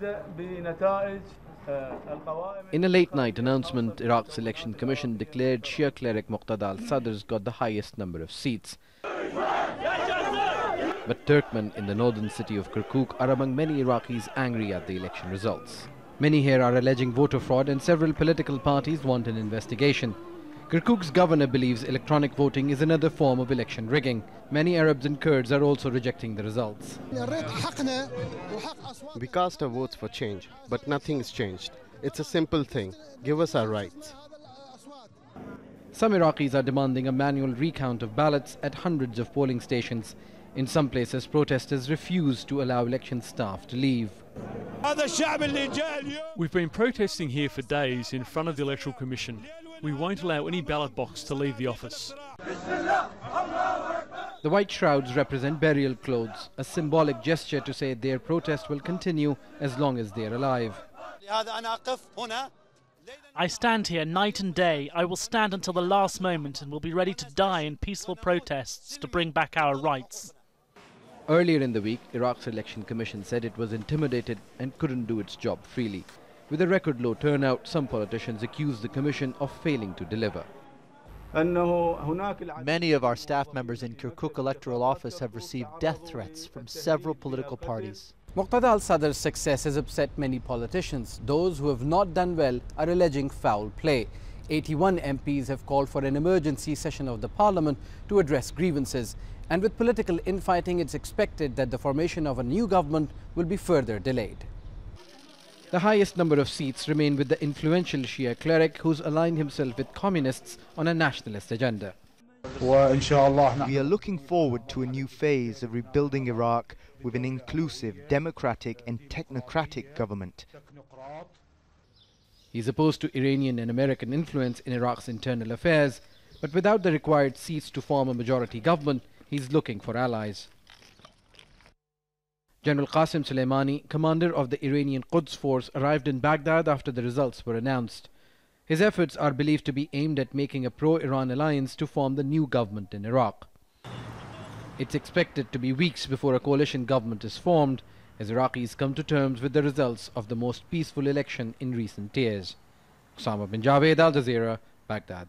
In a late-night announcement, Iraq's election commission declared Shia cleric Muqtada al-Sadr's got the highest number of seats. But Turkmen in the northern city of Kirkuk are among many Iraqis angry at the election results. Many here are alleging voter fraud and several political parties want an investigation. Kirkuk's governor believes electronic voting is another form of election rigging. Many Arabs and Kurds are also rejecting the results. We cast our votes for change, but nothing is changed. It's a simple thing. Give us our rights. Some Iraqis are demanding a manual recount of ballots at hundreds of polling stations. In some places, protesters refuse to allow election staff to leave. We've been protesting here for days in front of the Electoral Commission. We won't allow any ballot box to leave the office. The white shrouds represent burial clothes, a symbolic gesture to say their protest will continue as long as they are alive. I stand here night and day. I will stand until the last moment and will be ready to die in peaceful protests to bring back our rights. Earlier in the week, Iraq's election commission said it was intimidated and couldn't do its job freely. With a record low turnout, some politicians accused the commission of failing to deliver. Many of our staff members in Kirkuk electoral office have received death threats from several political parties. Muqtada al-Sadr's success has upset many politicians. Those who have not done well are alleging foul play. 81 MPs have called for an emergency session of the parliament to address grievances. And with political infighting, it's expected that the formation of a new government will be further delayed. The highest number of seats remain with the influential Shia cleric who's aligned himself with communists on a nationalist agenda. We are looking forward to a new phase of rebuilding Iraq with an inclusive, democratic and technocratic government. He's opposed to Iranian and American influence in Iraq's internal affairs, but without the required seats to form a majority government, he's looking for allies. General Qasim Soleimani, commander of the Iranian Quds force, arrived in Baghdad after the results were announced. His efforts are believed to be aimed at making a pro-Iran alliance to form the new government in Iraq. It's expected to be weeks before a coalition government is formed, as Iraqis come to terms with the results of the most peaceful election in recent years. Osama bin Javaid, Al Jazeera, Baghdad.